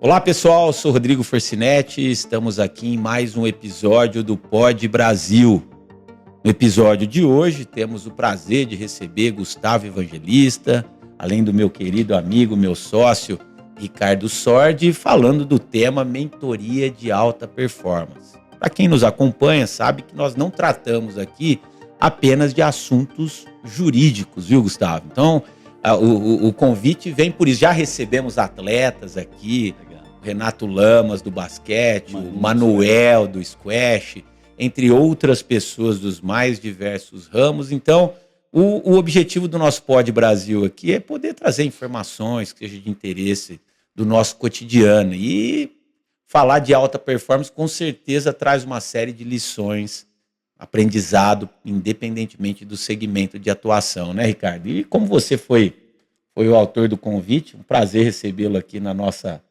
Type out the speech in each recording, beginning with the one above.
Olá pessoal, sou Rodrigo Forcinetti, estamos aqui em mais um episódio do Pod Brasil. No episódio de hoje temos o prazer de receber Gustavo Evangelista, além do meu querido amigo, meu sócio Ricardo Sordi, falando do tema mentoria de alta performance. Para quem nos acompanha sabe que nós não tratamos aqui apenas de assuntos jurídicos, viu Gustavo? Então o convite vem por isso, já recebemos atletas aqui, Renato Lamas do basquete, o Manuel do squash, entre outras pessoas dos mais diversos ramos. Então, o objetivo do nosso Pod Brasil aqui é poder trazer informações que sejam de interesse do nosso cotidiano. E falar de alta performance com certeza traz uma série de lições, aprendizado, independentemente do segmento de atuação, né, Ricardo? E como você foi o autor do convite, um prazer recebê-lo aqui na nossa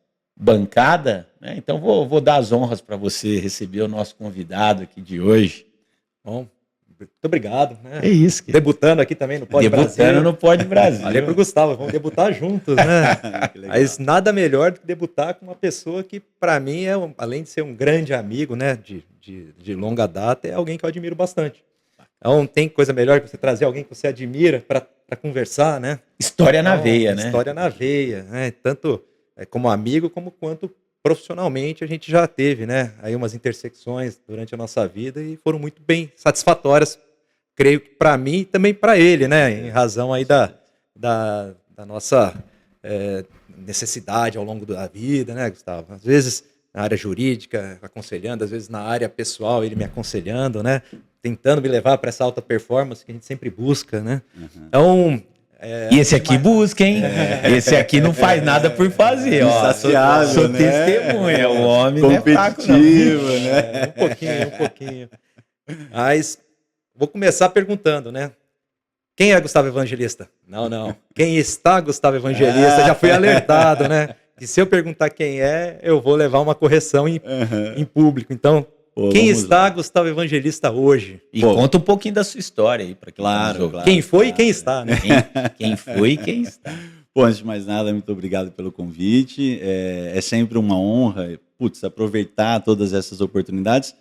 bancada, né? Então vou dar as honras para você receber o nosso convidado aqui de hoje. Bom, muito obrigado, né? É isso. Debutando aqui também no Pod Brasil. Debutando no Pod Brasil. Falei pro Gustavo, vamos debutar juntos, né? Mas nada melhor do que debutar com uma pessoa que, para mim, além de ser um grande amigo, né, de longa data, é alguém que eu admiro bastante. Então, tem coisa melhor que você trazer alguém que você admira para conversar, né? História na veia, né? História na veia, né? Tanto como amigo, como quanto profissionalmente a gente já teve, né? Aí umas intersecções durante a nossa vida e foram muito bem satisfatórias, creio que para mim e também para ele, né? Em razão aí da nossa necessidade ao longo da vida, né, Gustavo? Às vezes na área jurídica, aconselhando, às vezes na área pessoal, ele me aconselhando, né? Tentando me levar para essa alta performance que a gente sempre busca, né? Uhum. Então, e esse aqui busca, hein? Esse aqui não faz nada por fazer, ó. Sou né? testemunha, o homem competitivo, não é fraco, né? Um pouquinho. Mas vou começar perguntando, né? Quem é Gustavo Evangelista? Não. Quem está Gustavo Evangelista? Já fui alertado, né? Que se eu perguntar quem é, eu vou levar uma correção em público. Então, quem está Gustavo Evangelista hoje? E conta um pouquinho da sua história aí, para quem claro. Quem foi e quem está, né? Quem foi e quem está. Bom, antes de mais nada, muito obrigado pelo convite. É sempre uma honra, aproveitar todas essas oportunidades.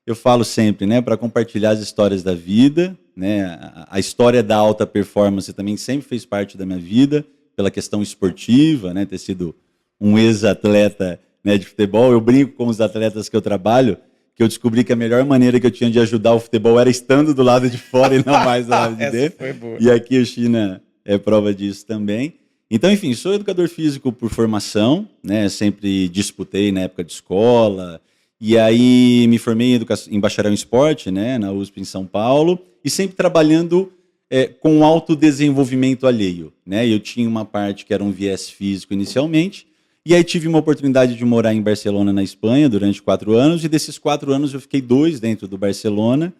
Eu falo sempre, né, para compartilhar as histórias da vida, né? A história da alta performance também sempre fez parte da minha vida, pela questão esportiva, né, ter sido um ex-atleta, né, de futebol. Eu brinco com os atletas que eu trabalho, que eu descobri que a melhor maneira que eu tinha de ajudar o futebol era estando do lado de fora e não mais do lado de dentro. Foi boa. E aqui o China é prova disso também. Então, enfim, sou educador físico por formação, né? Sempre disputei na época de escola. E aí me formei em bacharel em esporte, né? Na USP em São Paulo. E sempre trabalhando com autodesenvolvimento alheio, né? Eu tinha uma parte que era um viés físico inicialmente. E aí tive uma oportunidade de morar em Barcelona, na Espanha, durante 4 anos, e desses 4 anos eu fiquei 2 dentro do Barcelona,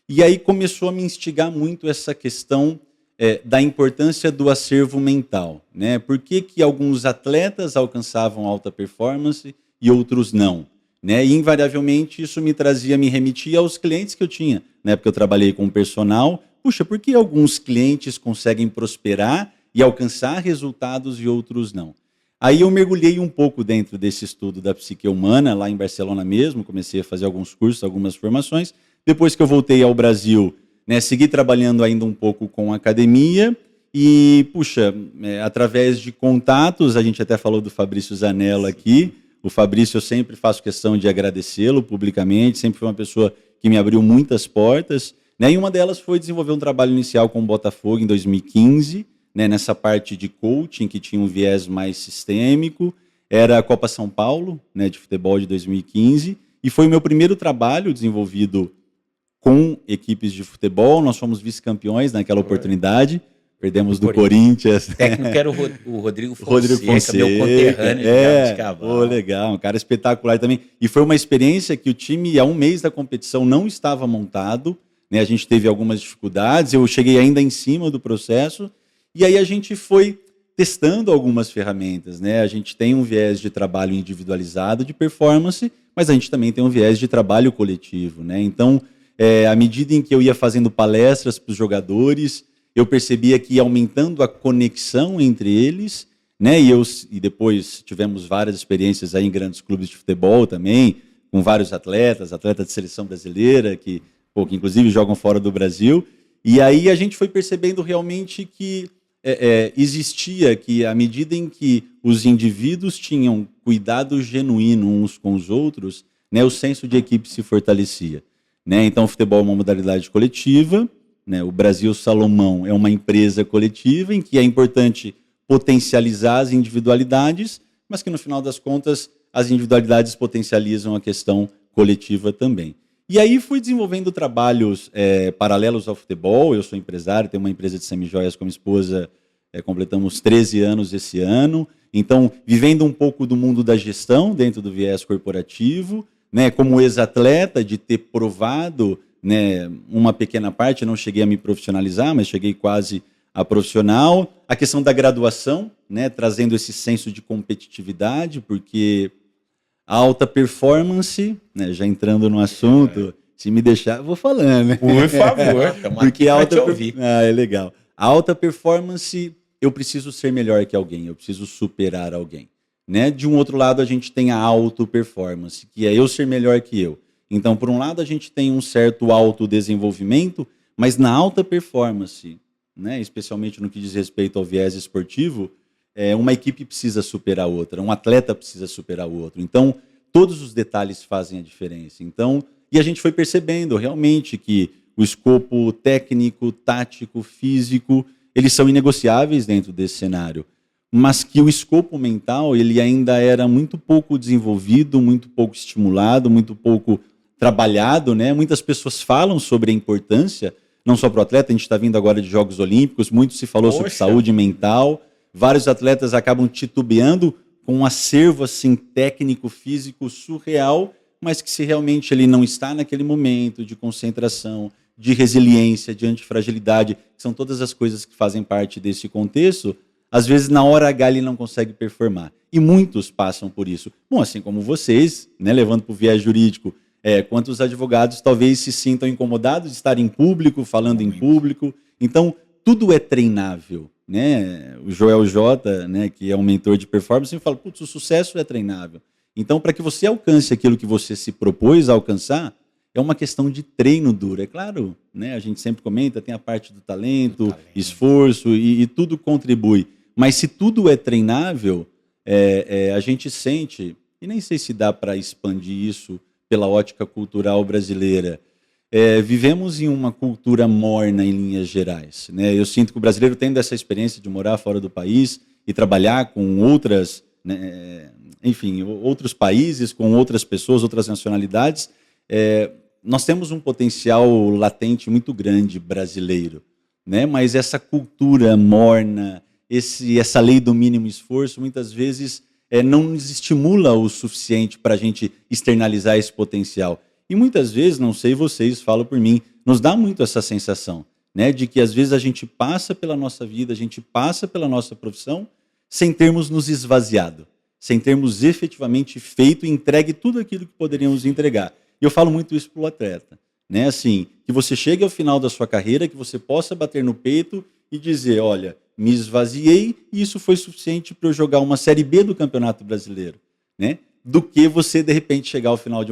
e aí começou a me instigar muito essa questão da importância do acervo mental, né? Por que alguns atletas alcançavam alta performance e outros não, né? E invariavelmente isso me remetia aos clientes que eu tinha, né? Porque eu trabalhei com personal. Puxa, por que alguns clientes conseguem prosperar e alcançar resultados e outros não? Aí eu mergulhei um pouco dentro desse estudo da psique humana, lá em Barcelona mesmo, comecei a fazer alguns cursos, algumas formações. Depois que eu voltei ao Brasil, né, segui trabalhando ainda um pouco com academia e, através de contatos, a gente até falou do Fabrício Zanello aqui. O Fabrício, eu sempre faço questão de agradecê-lo publicamente, sempre foi uma pessoa que me abriu muitas portas, né, e uma delas foi desenvolver um trabalho inicial com o Botafogo em 2015, né, nessa parte de coaching que tinha um viés mais sistêmico. Era a Copa São Paulo, né, de futebol de 2015, e foi o meu primeiro trabalho desenvolvido com equipes de futebol. Nós fomos vice-campeões naquela oportunidade, perdemos do Corinthians. O técnico era o Rodrigo Fonseca, meu conterrâneo de Cavalo. Legal, um cara espetacular também. E foi uma experiência que o time, há um mês da competição, não estava montado, né, a gente teve algumas dificuldades, eu cheguei ainda em cima do processo. E aí a gente foi testando algumas ferramentas, né? A gente tem um viés de trabalho individualizado de performance, mas a gente também tem um viés de trabalho coletivo, né? Então, à medida em que eu ia fazendo palestras para os jogadores, eu percebia que aumentando a conexão entre eles, né? E depois tivemos várias experiências aí em grandes clubes de futebol também, com vários atletas de seleção brasileira, que inclusive jogam fora do Brasil. E aí a gente foi percebendo realmente que existia que, à medida em que os indivíduos tinham cuidado genuíno uns com os outros, né, o senso de equipe se fortalecia. Né? Então, o futebol é uma modalidade coletiva, né? O Brasil Salomão é uma empresa coletiva em que é importante potencializar as individualidades, mas que, no final das contas, as individualidades potencializam a questão coletiva também. E aí fui desenvolvendo trabalhos paralelos ao futebol. Eu sou empresário, tenho uma empresa de semijoias com minha esposa, completamos 13 anos esse ano. Então, vivendo um pouco do mundo da gestão dentro do viés corporativo, né, como ex-atleta, de ter provado, né, uma pequena parte, não cheguei a me profissionalizar, mas cheguei quase a profissional. A questão da graduação, né, trazendo esse senso de competitividade, porque a alta performance, né, já entrando no assunto, se me deixar, eu vou falando. Né? Por favor, estamos aqui para te ouvir. É legal. A alta performance, eu preciso ser melhor que alguém, eu preciso superar alguém. Né? De um outro lado, a gente tem a auto-performance, que é eu ser melhor que eu. Então, por um lado, a gente tem um certo autodesenvolvimento, mas na alta performance, né, especialmente no que diz respeito ao viés esportivo, uma equipe precisa superar a outra, um atleta precisa superar o outro. Então, todos os detalhes fazem a diferença. Então, e a gente foi percebendo realmente que o escopo técnico, tático, físico, eles são inegociáveis dentro desse cenário, mas que o escopo mental ele ainda era muito pouco desenvolvido, muito pouco estimulado, muito pouco trabalhado. Né? Muitas pessoas falam sobre a importância, não só para o atleta, a gente está vindo agora de Jogos Olímpicos, muito se falou sobre saúde mental. Vários atletas acabam titubeando com um acervo assim, técnico, físico, surreal, mas que se realmente ele não está naquele momento de concentração, de resiliência, de antifragilidade, que são todas as coisas que fazem parte desse contexto, às vezes na hora H ele não consegue performar. E muitos passam por isso. Bom, assim como vocês, né, levando para o viés jurídico, quantos advogados talvez se sintam incomodados de estar em público, falando em público. Então, tudo é treinável. Né? O Joel J, né, que é um mentor de performance, sempre fala, putz, o sucesso é treinável. Então, para que você alcance aquilo que você se propôs a alcançar, é uma questão de treino duro. É claro, né, a gente sempre comenta, tem a parte do talento, esforço, e tudo contribui. Mas se tudo é treinável, a gente sente, e nem sei se dá para expandir isso pela ótica cultural brasileira, vivemos em uma cultura morna em linhas gerais. Né? Eu sinto que o brasileiro, tendo essa experiência de morar fora do país e trabalhar com outras, né, enfim, outros países, com outras pessoas, outras nacionalidades, nós temos um potencial latente muito grande brasileiro. Né? Mas essa cultura morna, essa lei do mínimo esforço, muitas vezes não nos estimula o suficiente para a gente externalizar esse potencial. E muitas vezes, não sei vocês, falo por mim, nos dá muito essa sensação, né, de que às vezes a gente passa pela nossa vida, a gente passa pela nossa profissão, sem termos nos esvaziado, sem termos efetivamente feito e entregue tudo aquilo que poderíamos entregar. E eu falo muito isso para o atleta, né, assim, que você chegue ao final da sua carreira, que você possa bater no peito e dizer, olha, me esvaziei e isso foi suficiente para eu jogar uma Série B do Campeonato Brasileiro, né? Do que você, de repente, chegar ao final de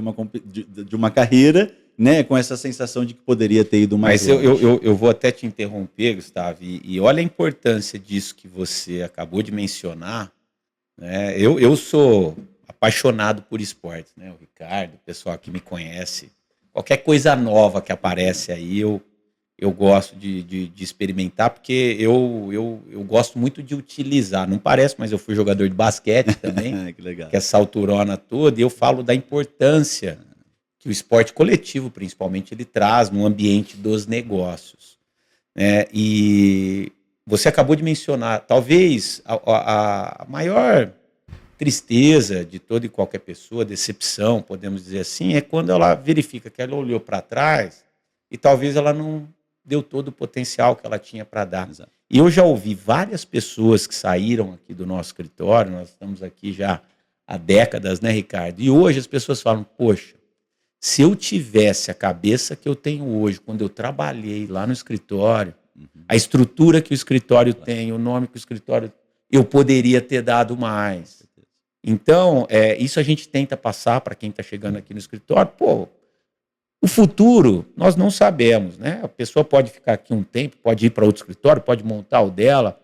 uma carreira, né, com essa sensação de que poderia ter ido mais longe. Mas eu vou até te interromper, Gustavo, e olha a importância disso que você acabou de mencionar. Né? Eu sou apaixonado por esportes, né? O Ricardo, o pessoal que me conhece, qualquer coisa nova que aparece aí, eu gosto de experimentar, porque eu gosto muito de utilizar. Não parece, mas eu fui jogador de basquete também, que legal. Que essa alturona toda, e eu falo da importância que o esporte coletivo, principalmente, ele traz no ambiente dos negócios. Né? E você acabou de mencionar, talvez a maior tristeza de toda e qualquer pessoa, decepção, podemos dizer assim, é quando ela verifica que ela olhou para trás e talvez ela não deu todo o potencial que ela tinha para dar. Exato. E eu já ouvi várias pessoas que saíram aqui do nosso escritório, nós estamos aqui já há décadas, né, Ricardo? E hoje as pessoas falam, poxa, se eu tivesse a cabeça que eu tenho hoje, quando eu trabalhei lá no escritório, a estrutura que o escritório tem, o nome que o escritório... eu poderia ter dado mais. Então, isso a gente tenta passar para quem está chegando aqui no escritório. Pô, o futuro nós não sabemos, né? A pessoa pode ficar aqui um tempo, pode ir para outro escritório, pode montar o dela.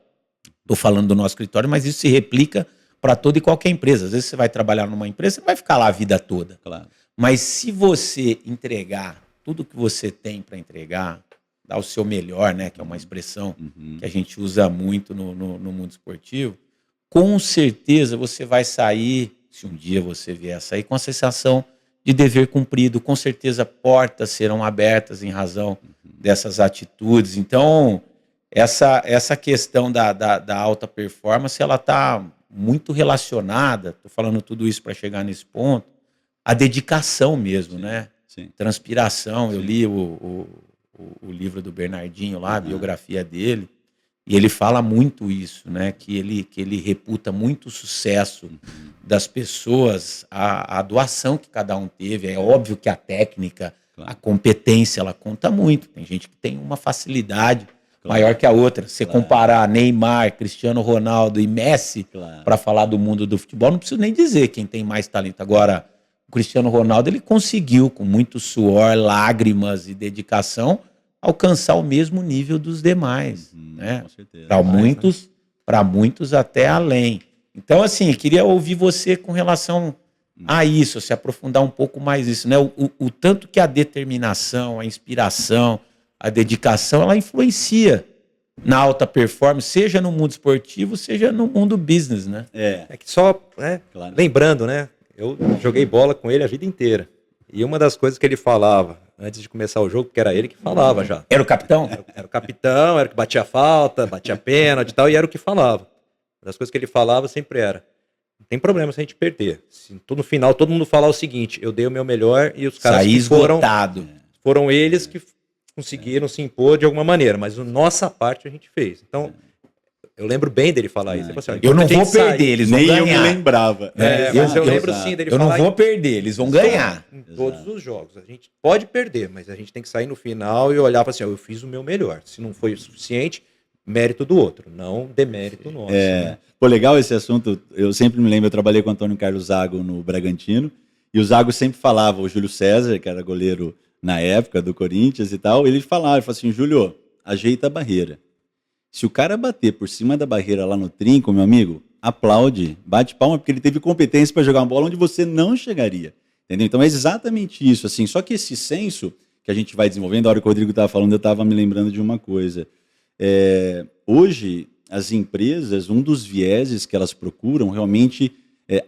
Estou falando do nosso escritório, mas isso se replica para toda e qualquer empresa. Às vezes você vai trabalhar numa empresa, você não vai ficar lá a vida toda. Claro. Mas se você entregar tudo que você tem para entregar, dar o seu melhor, né? Que é uma expressão que a gente usa muito no mundo esportivo, com certeza você vai sair, se um dia você vier a sair, com a sensação de dever cumprido. Com certeza portas serão abertas em razão dessas atitudes. Então, essa questão da alta performance, ela está muito relacionada, estou falando tudo isso para chegar nesse ponto, a dedicação mesmo, né? Sim. Transpiração. Eu li o livro do Bernardinho lá, a biografia dele, e ele fala muito isso, né? Que ele reputa muito o sucesso das pessoas, a doação que cada um teve. É óbvio que a técnica, a competência, ela conta muito. Tem gente que tem uma facilidade maior que a outra. Você comparar Neymar, Cristiano Ronaldo e Messi para falar do mundo do futebol, não preciso nem dizer quem tem mais talento. Agora, o Cristiano Ronaldo, ele conseguiu, com muito suor, lágrimas e dedicação, alcançar o mesmo nível dos demais, né? Com certeza. Para muitos até além. Então, assim, queria ouvir você com relação a isso, se aprofundar um pouco mais nisso, né? O tanto que a determinação, a inspiração, a dedicação, ela influencia na alta performance, seja no mundo esportivo, seja no mundo business, né? É que só, né, lembrando, né? Eu joguei bola com ele a vida inteira. E uma das coisas que ele falava antes de começar o jogo, porque era ele que falava já. Era o capitão? Era o capitão, era o que batia falta, batia pênalti e tal, e era o que falava. Uma das coisas que ele falava sempre era: não tem problema se a gente perder. Se no final todo mundo falar o seguinte: eu dei o meu melhor e os caras que foram eles que conseguiram se impor de alguma maneira, mas a nossa parte a gente fez. Então, eu lembro bem dele falar isso. Eu não vou perder, eles vão ganhar. Nem eu me lembrava. Mas eu lembro sim dele falar. Eu não vou perder, eles vão ganhar. Em todos os jogos. A gente pode perder, mas a gente tem que sair no final e olhar para assim: eu fiz o meu melhor. Se não foi o suficiente, mérito do outro, não demérito nosso. Né? Pô, legal esse assunto. Eu sempre me lembro, eu trabalhei com o Antônio Carlos Zago no Bragantino, e o Zago sempre falava, o Júlio César, que era goleiro na época do Corinthians e tal, ele falava assim: Júlio, ajeita a barreira. Se o cara bater por cima da barreira lá no trinco, meu amigo, aplaude, bate palma, porque ele teve competência para jogar uma bola onde você não chegaria. Entendeu? Então é exatamente isso, assim. Só que esse senso que a gente vai desenvolvendo, a hora que o Rodrigo estava falando, eu estava me lembrando de uma coisa. Hoje, as empresas, um dos vieses que elas procuram realmente,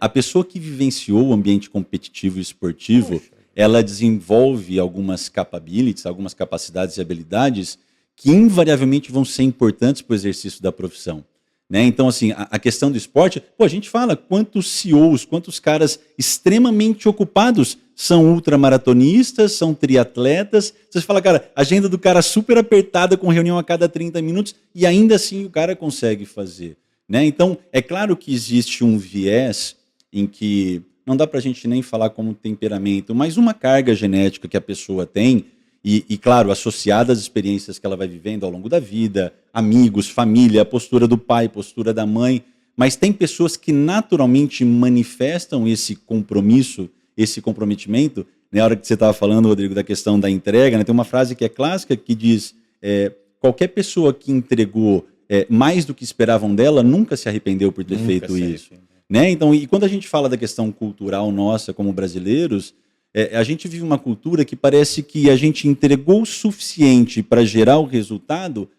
a pessoa que vivenciou o ambiente competitivo e esportivo, ela desenvolve algumas capabilities, algumas capacidades e habilidades que invariavelmente vão ser importantes para o exercício da profissão. Né? Então, assim, a questão do esporte, a gente fala quantos CEOs, quantos caras extremamente ocupados são ultramaratonistas, são triatletas. Você fala, cara, a agenda do cara super apertada, com reunião a cada 30 minutos, e ainda assim o cara consegue fazer. Né? Então, é claro que existe um viés em que não dá para a gente nem falar como temperamento, mas uma carga genética que a pessoa tem, e, claro, associada às experiências que ela vai vivendo ao longo da vida, amigos, família, a postura do pai, postura da mãe, mas tem pessoas que naturalmente manifestam esse compromisso, esse comprometimento. Na hora que você estava falando, Rodrigo, da questão da entrega, né, tem uma frase que é clássica que diz: qualquer pessoa que entregou mais do que esperavam dela nunca se arrependeu por ter feito isso. Né? Então, e quando a gente fala da questão cultural nossa como brasileiros, a gente vive uma cultura que parece que a gente entregou o suficiente para gerar o resultado,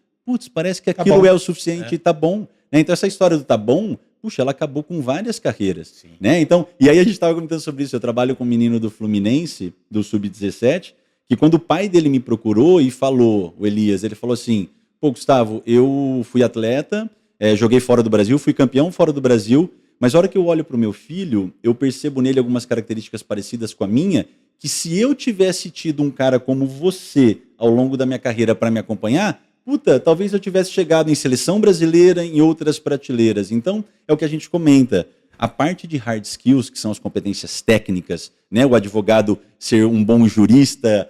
parece que aquilo é o suficiente e tá bom. Né? Então essa história do tá bom, ela acabou com várias carreiras. Né? Então, e aí a gente estava comentando sobre isso, eu trabalho com um menino do Fluminense, do Sub-17, que quando o pai dele me procurou e falou, o Elias, ele falou assim: Gustavo, eu fui atleta, joguei fora do Brasil, fui campeão fora do Brasil, mas a hora que eu olho para o meu filho, eu percebo nele algumas características parecidas com a minha, que se eu tivesse tido um cara como você ao longo da minha carreira para me acompanhar, talvez eu tivesse chegado em seleção brasileira, em outras prateleiras. Então, é o que a gente comenta. A parte de hard skills, que são as competências técnicas, né? O advogado ser um bom jurista,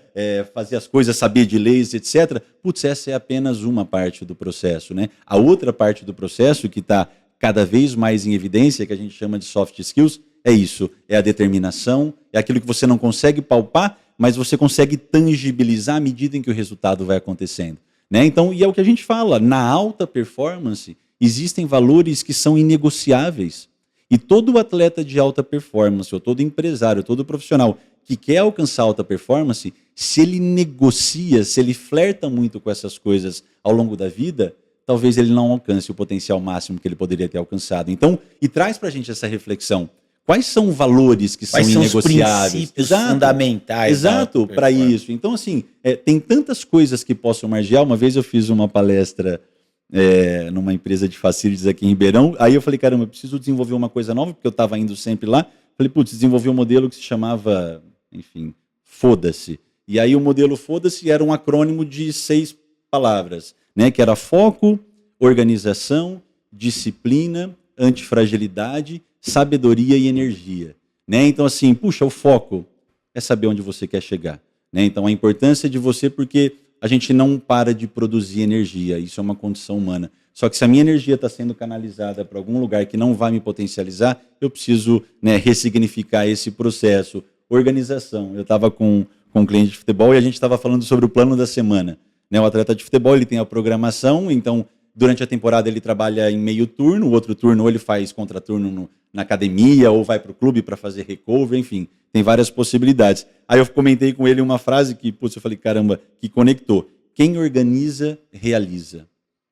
fazer as coisas, saber de leis, etc. Essa é apenas uma parte do processo. Né? A outra parte do processo que está cada vez mais em evidência, que a gente chama de soft skills, é isso, é a determinação, é aquilo que você não consegue palpar, mas você consegue tangibilizar à medida em que o resultado vai acontecendo. Né? Então, e é o que a gente fala, na alta performance, existem valores que são inegociáveis. E todo atleta de alta performance, ou todo empresário, todo profissional que quer alcançar alta performance, se ele negocia, se ele flerta muito com essas coisas ao longo da vida, talvez ele não alcance o potencial máximo que ele poderia ter alcançado. Então, e traz para a gente essa reflexão. Quais são valores que são inegociáveis? Os princípios fundamentais. Exato, para isso. Então, assim, tem tantas coisas que possam margear. Uma vez eu fiz uma palestra numa empresa de facilities aqui em Ribeirão. Aí eu falei, caramba, eu preciso desenvolver uma coisa nova, porque eu estava indo sempre lá. Falei, putz, desenvolvi um modelo que se chamava, enfim, Foda-se. E aí o modelo Foda-se era um acrônimo de 6 palavras, né? Que era foco, organização, disciplina, antifragilidade, sabedoria e energia. Né? Então, assim, puxa, o foco é saber onde você quer chegar. Né? Então, a importância de você, porque a gente não para de produzir energia, isso é uma condição humana. Só que se a minha energia está sendo canalizada para algum lugar que não vai me potencializar, eu preciso, né, ressignificar esse processo. Organização. Eu estava com um cliente de futebol e a gente estava falando sobre o plano da semana. Né? O atleta de futebol ele tem a programação, então durante a temporada ele trabalha em meio turno, o outro turno ou ele faz contraturno na academia ou vai para o clube para fazer recovery, enfim, tem várias possibilidades. Aí eu comentei com ele uma frase que, putz, eu falei, caramba, que conectou. Quem organiza, realiza.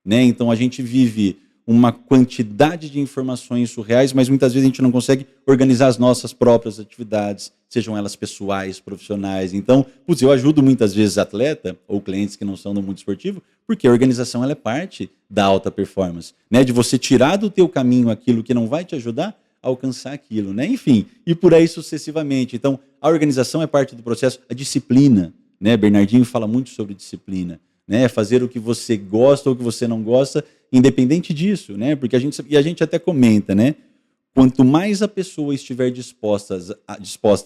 Né? Então a gente vive uma quantidade de informações surreais, mas muitas vezes a gente não consegue organizar as nossas próprias atividades, sejam elas pessoais, profissionais. Então, putz, eu ajudo muitas vezes atleta ou clientes que não são do mundo esportivo, porque a organização ela é parte da alta performance, né? De você tirar do teu caminho aquilo que não vai te ajudar a alcançar aquilo, né? Enfim, e por aí sucessivamente. Então, a organização é parte do processo, a disciplina, né? Bernardinho fala muito sobre disciplina, né? Fazer o que você gosta ou o que você não gosta, independente disso, né? Porque a gente até comenta, né? Quanto mais a pessoa estiver disposta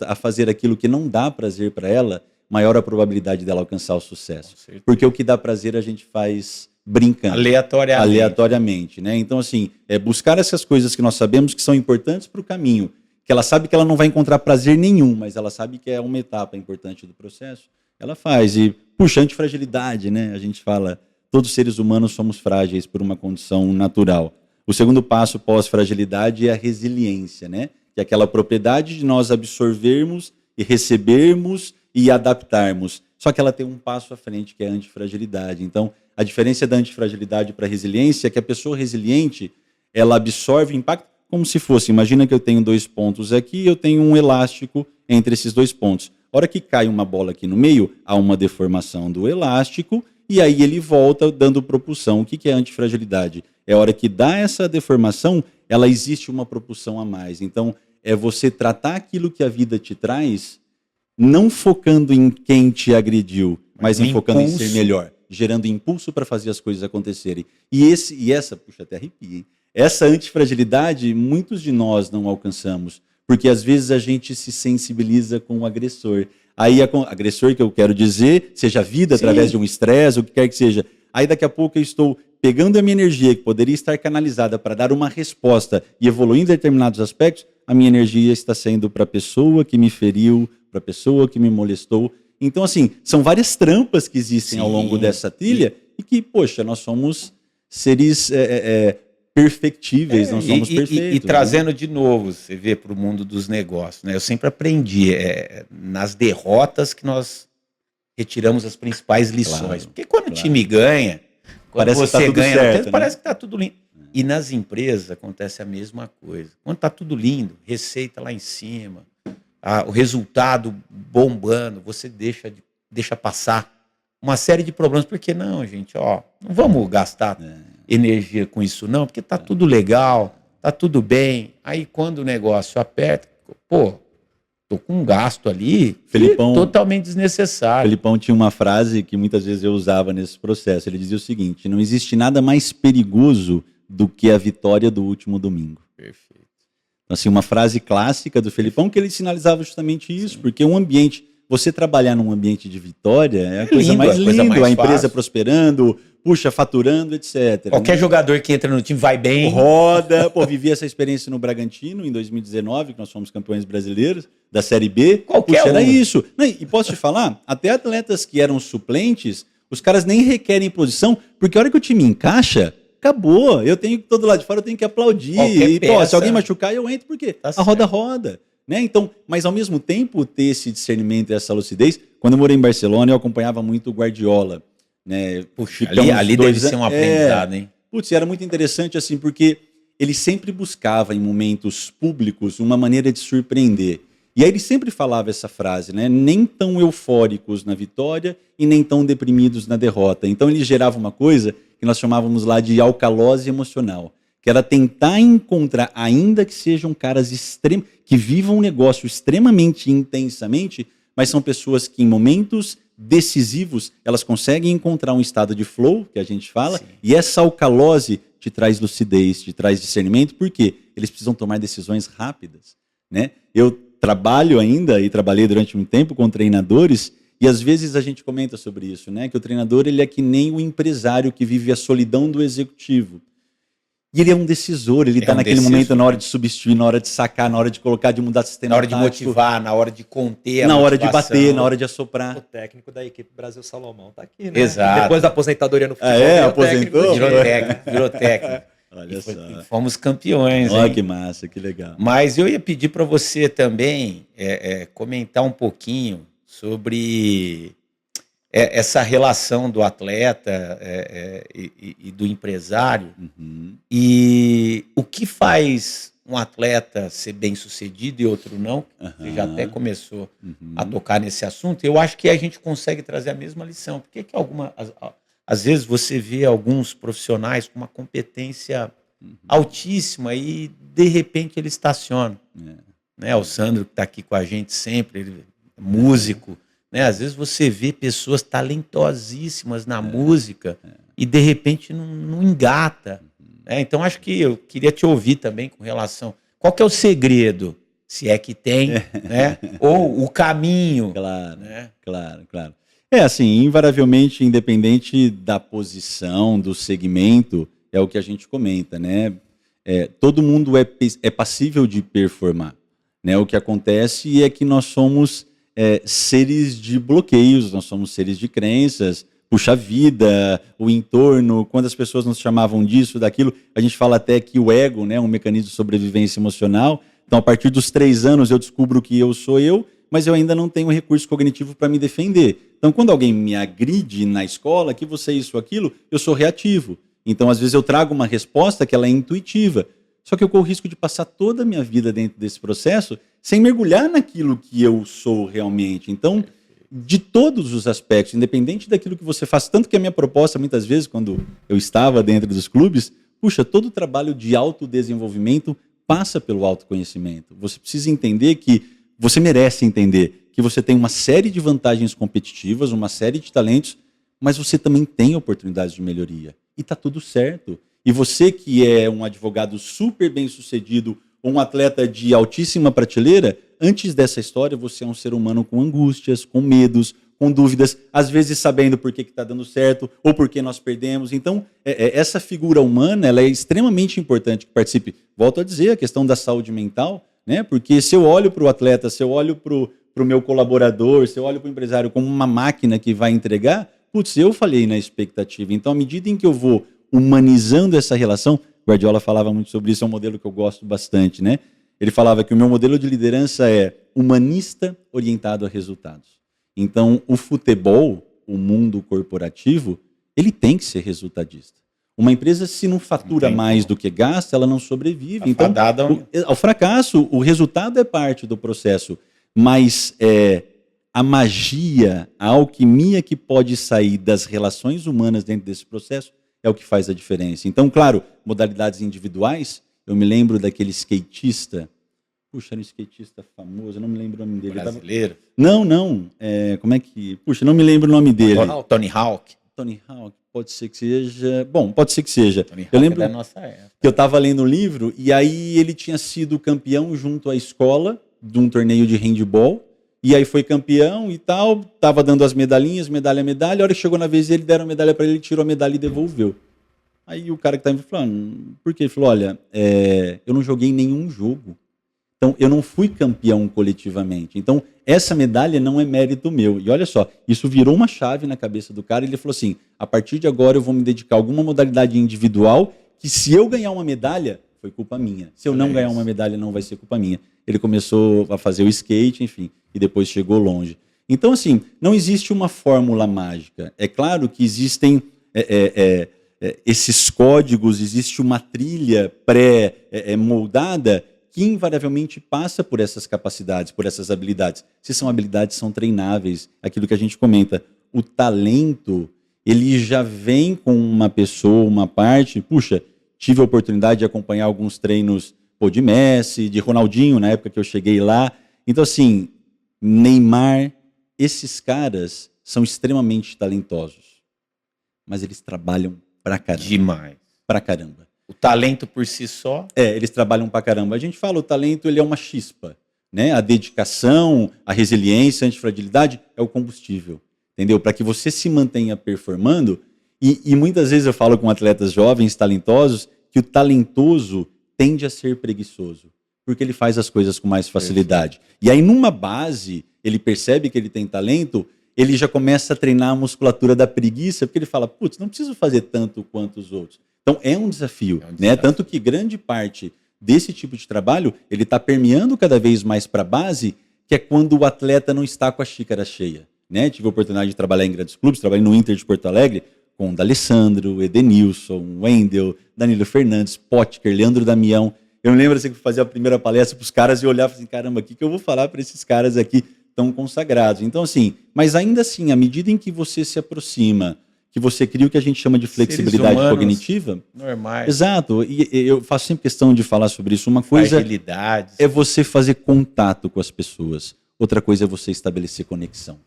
a fazer aquilo que não dá prazer para ela, maior a probabilidade dela alcançar o sucesso. Porque o que dá prazer a gente faz brincando. Aleatoriamente, né? Então, assim, buscar essas coisas que nós sabemos que são importantes para o caminho, que ela sabe que ela não vai encontrar prazer nenhum, mas ela sabe que é uma etapa importante do processo, ela faz. E, puxa, antifragilidade, né? A gente fala, todos os seres humanos somos frágeis por uma condição natural. O segundo passo pós-fragilidade é a resiliência, né? Que é aquela propriedade de nós absorvermos e recebermos e adaptarmos. Só que ela tem um passo à frente, que é a antifragilidade. Então, a diferença da antifragilidade para a resiliência é que a pessoa resiliente, ela absorve impacto como se fosse, imagina que eu tenho 2 pontos aqui e eu tenho um elástico entre esses 2 pontos. A hora que cai uma bola aqui no meio, há uma deformação do elástico e aí ele volta dando propulsão. O que é antifragilidade? É a hora que dá essa deformação, ela existe uma propulsão a mais. Então, é você tratar aquilo que a vida te traz, não focando em quem te agrediu, mas focando em ser melhor, gerando impulso para fazer as coisas acontecerem. E essa, puxa, até arrepia, hein? Essa antifragilidade, muitos de nós não alcançamos, porque às vezes a gente se sensibiliza com o agressor. Aí, agressor que eu quero dizer, seja a vida, sim, através de um estresse, o que quer que seja. Aí daqui a pouco eu estou pegando a minha energia, que poderia estar canalizada para dar uma resposta e evoluir em determinados aspectos, a minha energia está sendo para a pessoa que me feriu, para a pessoa que me molestou. Então, assim, são várias trampas que existem, sim, ao longo dessa trilha e que, poxa, nós somos seres perfectíveis, não somos perfeitos. E trazendo de novo, você vê para o mundo dos negócios, né? Eu sempre aprendi nas derrotas que nós retiramos as principais lições. Claro, porque quando o time ganha, quando parece você ganha, certo, né? Parece que está tudo lindo. E nas empresas acontece a mesma coisa. Quando está tudo lindo, receita lá em cima, o resultado bombando, você deixa passar uma série de problemas. Por que não, gente? Ó, não vamos gastar energia com isso não, porque está tudo legal, está tudo bem. Aí quando o negócio aperta, pô, tô com um gasto ali Felipão, totalmente desnecessário. Felipão tinha uma frase que muitas vezes eu usava nesse processo. Ele dizia o seguinte: não existe nada mais perigoso do que a vitória do último domingo. Perfeito. Então, assim, uma frase clássica do Felipão que ele sinalizava justamente isso, sim, porque um ambiente, você trabalhar num ambiente de vitória é a coisa mais linda, a empresa prosperando, puxa, faturando, etc. Qualquer jogador que entra no time vai bem. Roda. Pô, vivi essa experiência no Bragantino em 2019, que nós fomos campeões brasileiros da Série B. Qualquer era um. isso. Não, e posso te falar, até atletas que eram suplentes, os caras nem requerem posição, porque a hora que o time encaixa, acabou. Eu tenho que, todo lado de fora, eu tenho que aplaudir. E, pô, se alguém machucar, eu entro, porque Tá a roda roda. Né? Então, mas ao mesmo tempo, ter esse discernimento e essa lucidez. Quando eu morei em Barcelona, eu acompanhava muito o Guardiola. Né? Puxa, ali deve ser um aprendizado, hein? Putz, era muito interessante, assim, porque ele sempre buscava, em momentos públicos, uma maneira de surpreender. E aí ele sempre falava essa frase, né? Nem tão eufóricos na vitória e nem tão deprimidos na derrota. Então ele gerava uma coisa que nós chamávamos lá de alcalose emocional, que era tentar encontrar, ainda que sejam caras extremos, que vivam um negócio extremamente intensamente, mas são pessoas que em momentos decisivos, elas conseguem encontrar um estado de flow, que a gente fala, sim, e essa alcalose te traz lucidez, te traz discernimento, porque eles precisam tomar decisões rápidas, né? Eu trabalho ainda, e trabalhei durante um tempo com treinadores, e às vezes a gente comenta sobre isso, né? Que o treinador, ele é que nem o empresário que vive a solidão do executivo. E ele é um decisor, ele está naquele momento na hora de substituir, na hora de sacar, na hora de colocar, de mudar sistema tático. Na hora de motivar, na hora de conter a motivação. Na hora de bater, na hora de assoprar. O técnico da equipe Brasil Salomão tá aqui, né? Exato. Depois da aposentadoria no futebol. Aposentou? Virou técnico. Olha só. Fomos campeões, Olha hein? que massa, que legal. Mas eu ia pedir para você também comentar um pouquinho sobre essa relação do atleta e do empresário. Uhum. E o que faz um atleta ser bem-sucedido e outro não? Uhum. Você já até começou a tocar nesse assunto. Eu acho que a gente consegue trazer a mesma lição. Por que às vezes você vê alguns profissionais com uma competência altíssima e, de repente, ele estaciona? Né? O Sandro, que está aqui com a gente sempre, ele é músico. Né? Às vezes você vê pessoas talentosíssimas na música e, de repente, não engata. Então, acho que eu queria te ouvir também com relação... Qual que é o segredo, se é que tem, né? Ou o caminho? Claro, né? claro. Assim, invariavelmente, independente da posição, do segmento, é o que a gente comenta, né? Todo mundo é passível de performar. Né? O que acontece é que nós somos seres de bloqueios, nós somos seres de crenças. Puxa, a vida, o entorno, quando as pessoas nos chamavam disso, daquilo, a gente fala até que o ego, né, um mecanismo de sobrevivência emocional. Então, a partir dos 3 anos, eu descubro que eu sou eu, mas eu ainda não tenho recurso cognitivo para me defender. Então, quando alguém me agride na escola, que você isso, aquilo, eu sou reativo. Então, às vezes, eu trago uma resposta que ela é intuitiva. Só que eu corro o risco de passar toda a minha vida dentro desse processo sem mergulhar naquilo que eu sou realmente. Então, de todos os aspectos, independente daquilo que você faz, tanto que a minha proposta, muitas vezes, quando eu estava dentro dos clubes, puxa, todo o trabalho de autodesenvolvimento passa pelo autoconhecimento. Você precisa entender que você merece entender que você tem uma série de vantagens competitivas, uma série de talentos, mas você também tem oportunidades de melhoria. E está tudo certo. E você que é um advogado super bem-sucedido ou um atleta de altíssima prateleira, antes dessa história você é um ser humano com angústias, com medos, com dúvidas, às vezes sabendo por que está dando certo ou por que nós perdemos. Então, essa figura humana ela é extremamente importante que participe. Volto a dizer, a questão da saúde mental, né? Porque se eu olho para o atleta, se eu olho para o meu colaborador, se eu olho para o empresário como uma máquina que vai entregar, putz, eu falhei na expectativa. Então, à medida em que eu vou humanizando essa relação, Guardiola falava muito sobre isso, é um modelo que eu gosto bastante, né? Ele falava que o meu modelo de liderança é humanista orientado a resultados. Então, o futebol, o mundo corporativo, ele tem que ser resultadista. Uma empresa, se não fatura mais do que gasta, ela não sobrevive. Então, ao fracasso, o resultado é parte do processo, mas a magia, a alquimia que pode sair das relações humanas dentro desse processo é o que faz a diferença. Então, claro, modalidades individuais, eu me lembro daquele skatista, puxa, era um skatista famoso, eu não me lembro o nome dele. Brasileiro? Não, como é que... Puxa, não me lembro o nome dele. Tony Hawk. Tony Hawk, pode ser que seja... Bom, pode ser que seja. Tony Hawk eu lembro é da nossa época. que eu estava lendo um livro e aí ele tinha sido campeão junto à escola de um torneio de handball E aí foi campeão e tal, tava dando as medalhinhas, medalha, a hora que chegou na vez dele, deram a medalha para ele, tirou a medalha e devolveu. Aí o cara que tava falando, por quê? Ele falou, olha, eu não joguei nenhum jogo. Então, eu não fui campeão coletivamente. Então, essa medalha não é mérito meu. E olha só, isso virou uma chave na cabeça do cara. E ele falou assim, a partir de agora eu vou me dedicar a alguma modalidade individual que se eu ganhar uma medalha, foi culpa minha. Se eu não ganhar uma medalha, não vai ser culpa minha. Ele começou a fazer o skate, enfim, e depois chegou longe. Então, assim, não existe uma fórmula mágica. É claro que existem esses códigos, existe uma trilha pré-moldada que invariavelmente passa por essas capacidades, por essas habilidades. Se são habilidades, são treináveis. Aquilo que a gente comenta, o talento, ele já vem com uma pessoa, uma parte. Puxa, tive a oportunidade de acompanhar alguns treinos de Messi, de Ronaldinho, na época que eu cheguei lá. Então, assim, Neymar, esses caras são extremamente talentosos. Mas eles trabalham pra caramba. Demais. Pra caramba. O talento por si só. Eles trabalham pra caramba. A gente fala, o talento ele é uma chispa, né? A dedicação, a resiliência, a antifragilidade é o combustível, entendeu? Para que você se mantenha performando. E muitas vezes eu falo com atletas jovens, talentosos, que o talentoso tende a ser preguiçoso, porque ele faz as coisas com mais facilidade. E aí, numa base, ele percebe que ele tem talento, ele já começa a treinar a musculatura da preguiça, porque ele fala, putz, não preciso fazer tanto quanto os outros. Então, é um desafio, né? Tanto que grande parte desse tipo de trabalho, ele está permeando cada vez mais para a base, que é quando o atleta não está com a xícara cheia, né? Tive a oportunidade de trabalhar em grandes clubes, trabalhei no Inter de Porto Alegre, com D'Alessandro, Edenilson, Wendel, Danilo Fernandes, Potker, Leandro Damião. Eu me lembro assim, que eu fazia a primeira palestra para os caras e eu olhava assim, caramba, o que eu vou falar para esses caras aqui tão consagrados? Então, assim, mas ainda assim, à medida em que você se aproxima, que você cria o que a gente chama de flexibilidade cognitiva. Normais. Exato. E eu faço sempre questão de falar sobre isso. Uma coisa é você fazer contato com as pessoas. Outra coisa é você estabelecer conexão.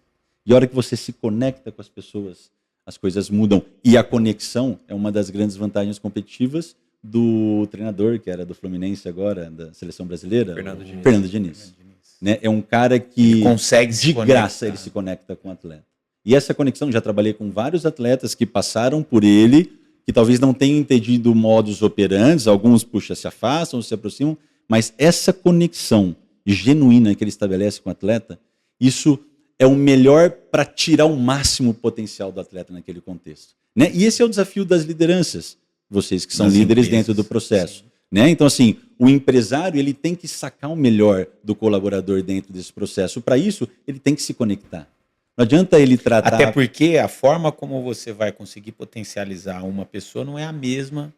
E a hora que você se conecta com as pessoas, as coisas mudam. E a conexão é uma das grandes vantagens competitivas do treinador, que era do Fluminense agora, da seleção brasileira, Fernando Diniz. Né? É um cara que, ele consegue de graça, ele se conecta com o atleta. E essa conexão, já trabalhei com vários atletas que passaram por ele, que talvez não tenham entendido modus operandi, alguns, se afastam, se aproximam, mas essa conexão genuína que ele estabelece com o atleta, isso é o melhor para tirar o máximo potencial do atleta naquele contexto. Né? E esse é o desafio das lideranças, vocês que são líderes empresas, dentro do processo. Né? Então, assim, o empresário ele tem que sacar o melhor do colaborador dentro desse processo. Para isso, ele tem que se conectar. Não adianta ele tratar... Até porque a forma como você vai conseguir potencializar uma pessoa não é a mesma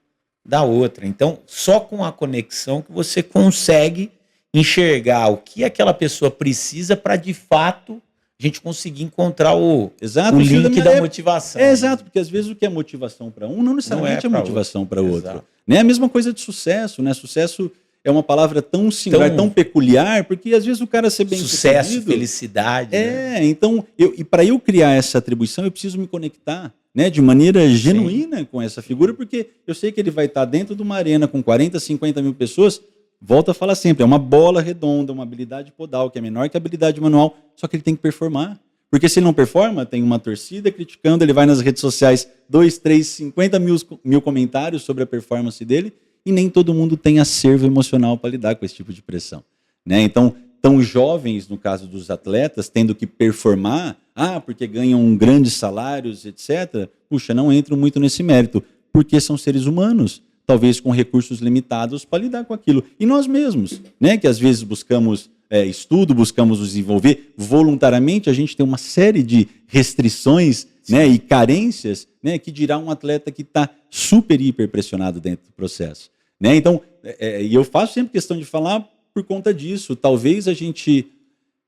da outra. Então, só com a conexão que você consegue enxergar o que aquela pessoa precisa para, de fato, a gente conseguir encontrar o link da motivação. Exato, porque às vezes o que é motivação para um não necessariamente é motivação para outro. Né? A mesma coisa de sucesso, né? Sucesso é uma palavra tão singular, tão peculiar, porque às vezes o cara ser bem sucesso, sucedido, felicidade. Então, e para eu criar essa atribuição, eu preciso me conectar, né, de maneira genuína com essa figura, porque eu sei que ele vai estar dentro de uma arena com 40, 50 mil pessoas. Volto a falar sempre, é uma bola redonda, uma habilidade podal, que é menor que a habilidade manual, só que ele tem que performar. Porque se ele não performa, tem uma torcida criticando, ele vai nas redes sociais, 2, 3, 50 mil comentários sobre a performance dele, e nem todo mundo tem acervo emocional para lidar com esse tipo de pressão. Né? Então, tão jovens, no caso dos atletas, tendo que performar, porque ganham grandes salários, etc., não entram muito nesse mérito, porque são seres humanos, talvez com recursos limitados para lidar com aquilo. E nós mesmos, né, que às vezes buscamos estudo, buscamos nos desenvolver voluntariamente, a gente tem uma série de restrições, né, e carências, né, que dirá um atleta que está super, hiper pressionado dentro do processo. Né? Então, e eu faço sempre questão de falar por conta disso. Talvez a gente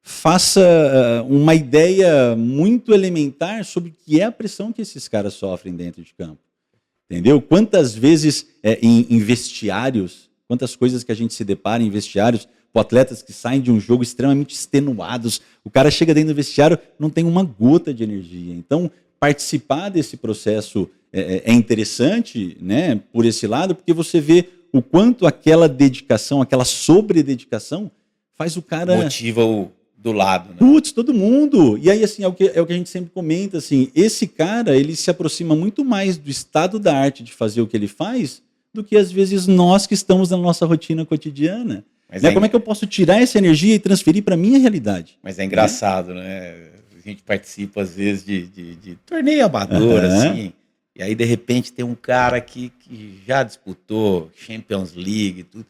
faça uma ideia muito elementar sobre o que é a pressão que esses caras sofrem dentro de campo. Entendeu? Quantas vezes em vestiários, quantas coisas que a gente se depara em vestiários, com atletas que saem de um jogo extremamente extenuados, o cara chega dentro do vestiário, não tem uma gota de energia. Então, participar desse processo é interessante, né, por esse lado, porque você vê o quanto aquela dedicação, aquela sobrededicação, faz o cara... Motiva o do lado, né? Putz, todo mundo. E aí, assim, é o que a gente sempre comenta, assim, esse cara, ele se aproxima muito mais do estado da arte de fazer o que ele faz do que, às vezes, nós que estamos na nossa rotina cotidiana. Né? Como é que eu posso tirar essa energia e transferir para a minha realidade? Mas é engraçado, né? A gente participa, às vezes, de torneio amador, assim, e aí, de repente, tem um cara que já disputou Champions League e tudo.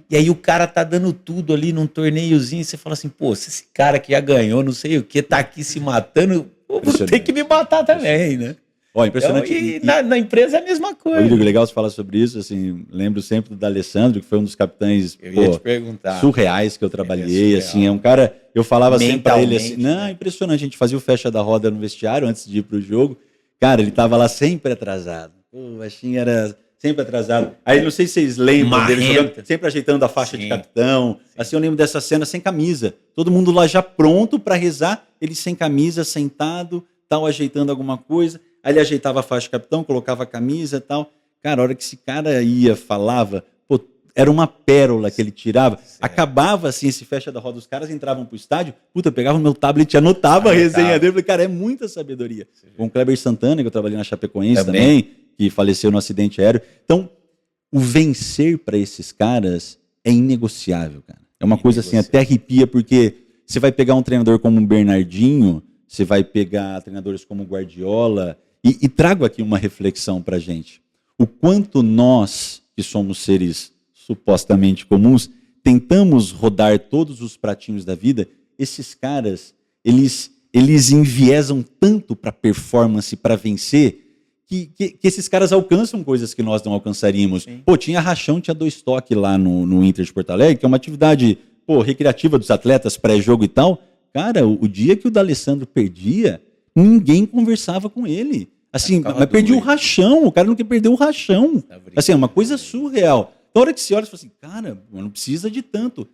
E aí o cara tá dando tudo ali num torneiozinho, e você fala assim, pô, se esse cara que já ganhou, não sei o que, tá aqui se matando, eu vou ter que me matar também, né? Ó, impressionante. Então, na empresa é a mesma coisa. Rodrigo, legal você falar sobre isso, assim, lembro sempre do D'Alessandro, que foi um dos capitães te perguntar. Surreais que eu trabalhei, assim, é um cara, eu falava sempre pra ele assim, não, impressionante, a gente fazia o fecha da roda no vestiário antes de ir pro jogo, cara, ele tava lá sempre atrasado, o baixinho era sempre atrasado, aí não sei se vocês lembram dele jogando, sempre ajeitando a faixa de capitão, assim, eu lembro dessa cena sem camisa, todo mundo lá já pronto pra rezar, ele sem camisa, sentado, tal, ajeitando alguma coisa. Aí ele ajeitava a faixa de capitão, colocava a camisa e tal. Cara, a hora que esse cara falava, pô, era uma pérola que ele tirava. Acabava assim, esse fecha da roda, os caras entravam pro estádio, puta, eu pegava o meu tablet e anotava a resenha dele. Falei, cara, é muita sabedoria. Com o Kleber Santana, que eu trabalhei na Chapecoense também, que faleceu no acidente aéreo. Então, o vencer para esses caras é inegociável, cara. É uma coisa assim, até arrepia, porque você vai pegar um treinador como o Bernardinho, você vai pegar treinadores como o Guardiola. E trago aqui uma reflexão para a gente. O quanto nós, que somos seres supostamente comuns, tentamos rodar todos os pratinhos da vida, esses caras, eles enviesam tanto para performance, para vencer, que esses caras alcançam coisas que nós não alcançaríamos. Sim. Pô, tinha rachão, tinha 2 toques lá no Inter de Porto Alegre, que é uma atividade recreativa dos atletas, pré-jogo e tal. Cara, o dia que o D'Alessandro perdia, ninguém conversava com ele. Assim, mas perdi o rachão, o cara não quer perder o rachão. Assim, é uma coisa surreal. Na hora que você olha, você fala assim, cara, não precisa de tanto.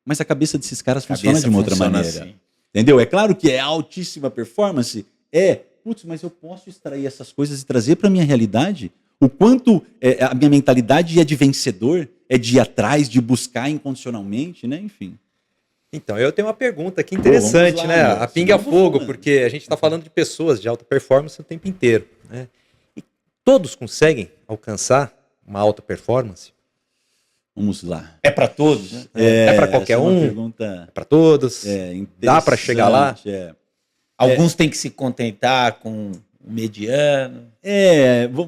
Mas a cabeça desses caras funciona de uma outra maneira. Assim. Entendeu? É claro que é altíssima performance. Putz, mas eu posso extrair essas coisas e trazer para a minha realidade? O quanto a minha mentalidade é de vencedor, é de ir atrás, de buscar incondicionalmente, né? Enfim. Então, eu tenho uma pergunta aqui interessante, lá, né? A pinga fogo, porque a gente está falando de pessoas de alta performance o tempo inteiro, né? E todos conseguem alcançar uma alta performance? Vamos lá. É para todos, né? É para qualquer um? Pergunta... É para todos? Dá para chegar lá? Alguns têm que se contentar com o mediano.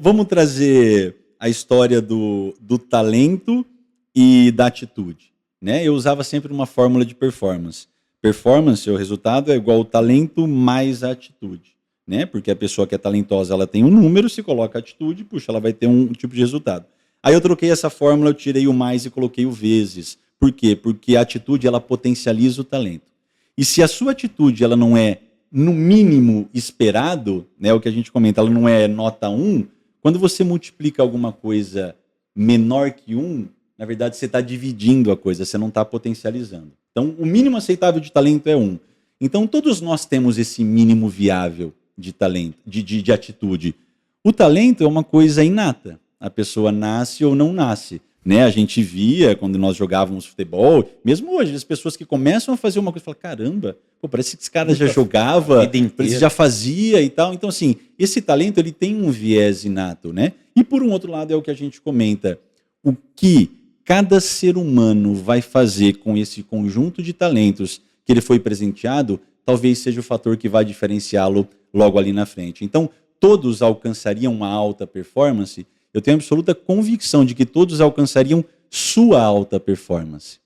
Vamos trazer a história do talento e da atitude. Né? Eu usava sempre uma fórmula de performance. Performance, o resultado é igual ao talento mais a atitude. Né? Porque a pessoa que é talentosa, ela tem um número, se coloca a atitude, puxa, ela vai ter um tipo de resultado. Aí eu troquei essa fórmula, eu tirei o mais e coloquei o vezes. Por quê? Porque a atitude, ela potencializa o talento. E se a sua atitude, ela não é, no mínimo, esperado, né? O que a gente comenta, ela não é nota 1, quando você multiplica alguma coisa menor que 1, na verdade, você está dividindo a coisa, você não está potencializando. Então, o mínimo aceitável de talento é 1. Então, todos nós temos esse mínimo viável de talento, de atitude. O talento é uma coisa inata. A pessoa nasce ou não nasce. Né? A gente via, quando nós jogávamos futebol, mesmo hoje, as pessoas que começam a fazer uma coisa, falam, caramba, parece que esse cara já jogava, ele já fazia e tal. Então, assim, esse talento ele tem um viés inato. Né? E, por um outro lado, é o que a gente comenta. O que cada ser humano vai fazer com esse conjunto de talentos que ele foi presenteado, talvez seja o fator que vai diferenciá-lo logo ali na frente. Então, todos alcançariam uma alta performance? Eu tenho absoluta convicção de que todos alcançariam sua alta performance.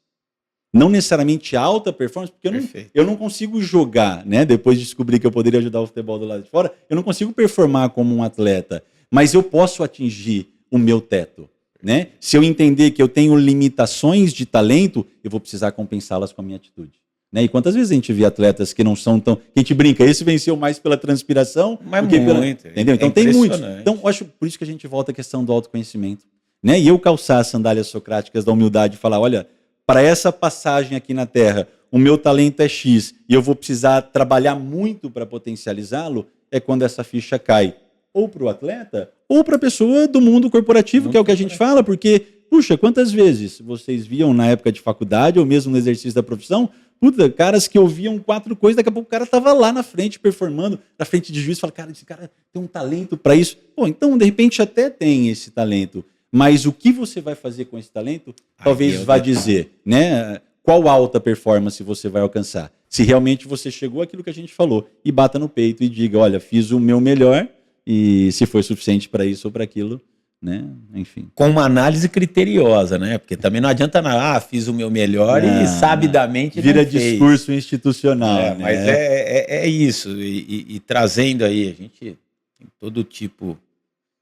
Não necessariamente alta performance, porque eu não consigo jogar, né? Depois de descobrir que eu poderia ajudar o futebol do lado de fora, eu não consigo performar como um atleta, mas eu posso atingir o meu teto. Né? Se eu entender que eu tenho limitações de talento, eu vou precisar compensá-las com a minha atitude. Né? E quantas vezes a gente vê atletas que não são tão... Que a gente brinca, esse venceu mais pela transpiração... Mas muito. Entendeu? Então tem muitos. Então, eu acho por isso que a gente volta à questão do autoconhecimento. Né? E eu calçar as sandálias socráticas da humildade e falar, olha, para essa passagem aqui na Terra, o meu talento é X e eu vou precisar trabalhar muito para potencializá-lo, é quando essa ficha cai. Ou para o atleta, ou para a pessoa do mundo corporativo, que é o que a gente fala, porque puxa, quantas vezes vocês viam na época de faculdade ou mesmo no exercício da profissão, puta, caras que ouviam 4 coisas, daqui a pouco o cara tava lá na frente performando, na frente de juiz, fala, cara, esse cara tem um talento para isso. Pô, então de repente até tem esse talento, mas o que você vai fazer com esse talento, talvez vá dizer, né? Qual alta performance você vai alcançar. Se realmente você chegou àquilo que a gente falou e bata no peito e diga, olha, fiz o meu melhor e se foi suficiente para isso ou para aquilo, né? Enfim. Com uma análise criteriosa, né? Porque também não adianta nada, fiz o meu melhor e sabidamente vira não fez. Discurso institucional, né? Mas é isso. E trazendo aí, a gente tem todo tipo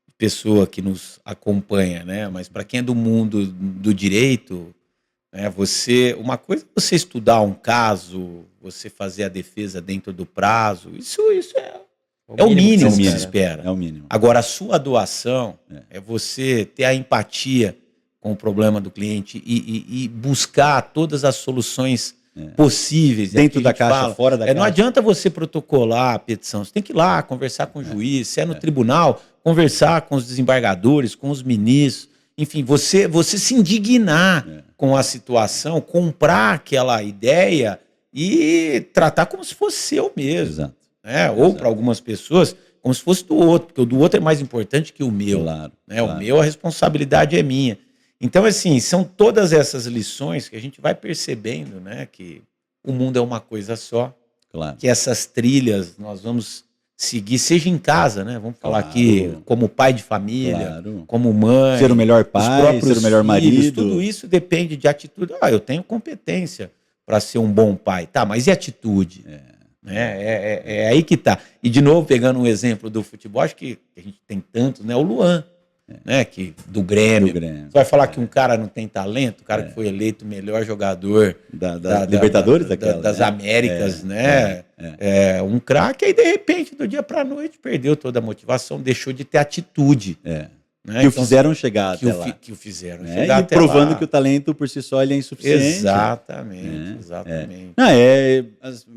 de pessoa que nos acompanha, né? Mas para quem é do mundo do direito, né? Uma coisa é você estudar um caso, você fazer a defesa dentro do prazo, isso é o mínimo que se espera. É o mínimo. Agora, a sua doação é você ter a empatia com o problema do cliente e buscar todas as soluções possíveis. Dentro da caixa, fora da caixa. Não adianta você protocolar a petição, você tem que ir lá conversar com o juiz, se é no tribunal, conversar com os desembargadores, com os ministros, enfim, você se indignar com a situação, comprar aquela ideia e tratar como se fosse seu mesmo. Exato. Ou para algumas pessoas, como se fosse do outro, porque o do outro é mais importante que o meu. Claro. O meu, a responsabilidade é minha. Então, assim, são todas essas lições que a gente vai percebendo, né? Que o mundo é uma coisa só. Claro. Que essas trilhas nós vamos seguir, seja em casa, né? Vamos falar aqui como pai de família, como mãe. Ser o melhor pai, ser o melhor marido. Tudo isso depende de atitude. Eu tenho competência para ser um bom pai. Tá, mas e atitude? É aí que tá. E de novo, pegando um exemplo do futebol, acho que a gente tem tantos, né? O Luan, né? Do Grêmio. Você vai falar que um cara não tem talento, o cara que foi eleito o melhor jogador da Libertadores, das Américas, né? Um craque, aí de repente, do dia para noite, perdeu toda a motivação, deixou de ter atitude. Né? Que o fizeram chegar até lá. Que o fizeram chegar até provando lá. que o talento por si só ele é insuficiente. Exatamente.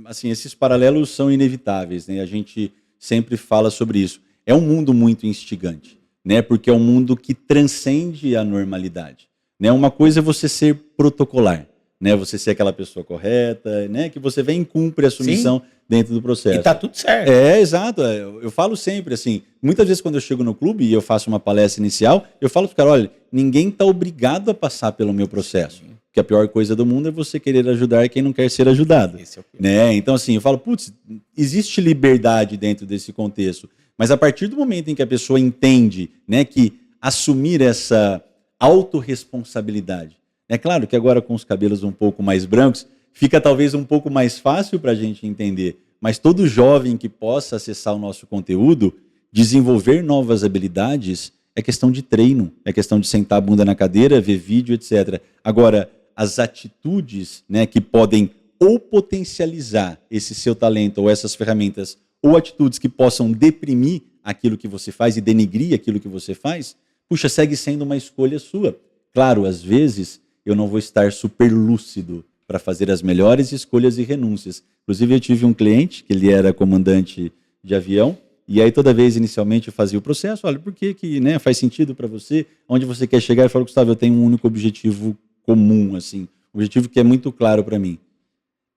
Assim, esses paralelos são inevitáveis, né? A gente sempre fala sobre isso. É um mundo muito instigante, né? Porque é um mundo que transcende a normalidade. Né? Uma coisa é você ser protocolar, né? Você ser aquela pessoa correta, né? Que você vem e cumpre a sua missão dentro do processo. E tá tudo certo. Exato. Eu falo sempre assim, muitas vezes quando eu chego no clube e eu faço uma palestra inicial, eu falo para o cara, olha, ninguém está obrigado a passar pelo meu processo. Porque a pior coisa do mundo é você querer ajudar quem não quer ser ajudado. Né? Então assim, eu falo, putz, existe liberdade dentro desse contexto, mas a partir do momento em que a pessoa entende, né, que assumir essa autorresponsabilidade, é claro que agora com os cabelos um pouco mais brancos, fica talvez um pouco mais fácil para a gente entender, mas todo jovem que possa acessar o nosso conteúdo, desenvolver novas habilidades, é questão de treino, é questão de sentar a bunda na cadeira, ver vídeo, etc. Agora, as atitudes, né, que podem ou potencializar esse seu talento ou essas ferramentas, ou atitudes que possam deprimir aquilo que você faz e denigrir aquilo que você faz, puxa, segue sendo uma escolha sua. Claro, às vezes eu não vou estar super lúcido para fazer as melhores escolhas e renúncias. Inclusive, eu tive um cliente, que ele era comandante de avião, e aí toda vez, inicialmente, eu fazia o processo, olha, por que né, faz sentido para você? Onde você quer chegar? Ele falou, Gustavo, eu tenho um único objetivo comum, assim, um objetivo que é muito claro para mim,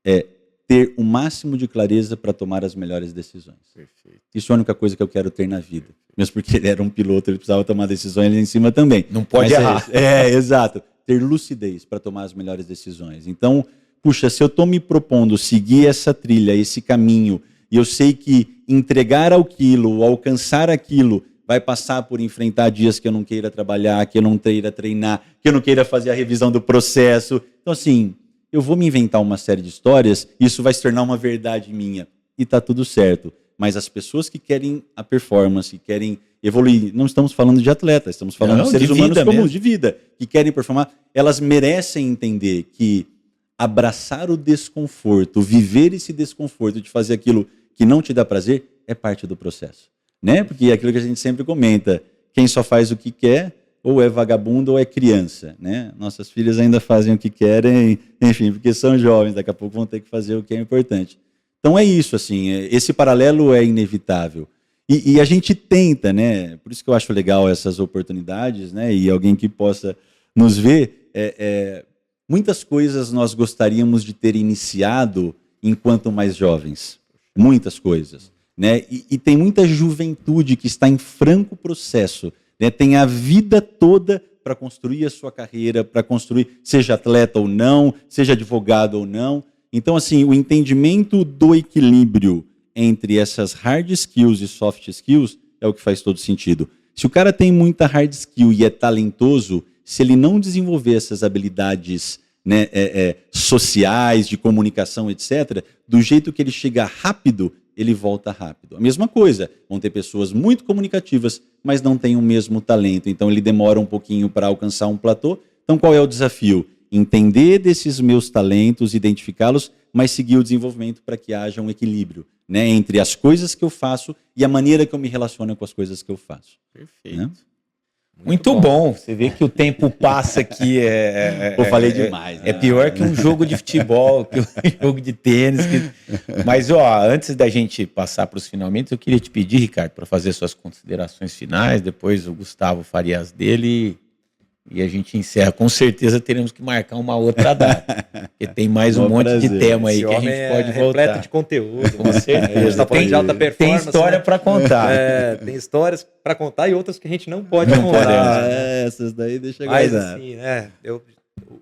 é ter o máximo de clareza para tomar as melhores decisões. Perfeito. Isso é a única coisa que eu quero ter na vida. Mesmo porque ele era um piloto, ele precisava tomar decisões ali em cima também. Não pode errar. Exato. Ter lucidez para tomar as melhores decisões. Então, puxa, se eu estou me propondo seguir essa trilha, esse caminho, e eu sei que entregar aquilo, alcançar aquilo, vai passar por enfrentar dias que eu não queira trabalhar, que eu não queira treinar, que eu não queira fazer a revisão do processo. Então, assim, eu vou me inventar uma série de histórias, e isso vai se tornar uma verdade minha. E está tudo certo. Mas as pessoas que querem a performance, que querem evoluir, não estamos falando de atletas, estamos falando de seres humanos comuns, de vida, que querem performar, elas merecem entender que abraçar o desconforto, viver esse desconforto de fazer aquilo que não te dá prazer, é parte do processo. Né? Porque é aquilo que a gente sempre comenta, quem só faz o que quer, ou é vagabundo ou é criança. Né? Nossas filhas ainda fazem o que querem, enfim, porque são jovens, daqui a pouco vão ter que fazer o que é importante. Então é isso, assim, esse paralelo é inevitável. E a gente tenta, né? Por isso que eu acho legal essas oportunidades, né? E alguém que possa nos vê, muitas coisas nós gostaríamos de ter iniciado enquanto mais jovens. Muitas coisas. Né? E tem muita juventude que está em franco processo, né? Tem a vida toda para construir a sua carreira, para construir, seja atleta ou não, seja advogado ou não. Então, assim, o entendimento do equilíbrio entre essas hard skills e soft skills é o que faz todo sentido. Se o cara tem muita hard skill e é talentoso, se ele não desenvolver essas habilidades, né, sociais, de comunicação, etc., do jeito que ele chega rápido, ele volta rápido. A mesma coisa, vão ter pessoas muito comunicativas, mas não têm o mesmo talento, então ele demora um pouquinho para alcançar um platô. Então qual é o desafio? Entender desses meus talentos, identificá-los, mas seguir o desenvolvimento para que haja um equilíbrio, né, entre as coisas que eu faço e a maneira que eu me relaciono com as coisas que eu faço. Perfeito. Né? Muito bom. Você vê que o tempo passa aqui. Eu falei demais. É pior que um jogo de futebol, que um jogo de tênis. Mas, antes da gente passar para os finalmente, eu queria te pedir, Ricardo, para fazer suas considerações finais. Depois o Gustavo faria as dele e a gente encerra. Com certeza teremos que marcar uma outra data. Porque tem mais um monte de tema aí que a gente pode voltar. Repleto de conteúdo. Com certeza. A gente está falando de alta performance. Tem história, né, para contar. Tem histórias para contar e outras que a gente não pode contar. Essas daí deixa Mas guardar. assim, né?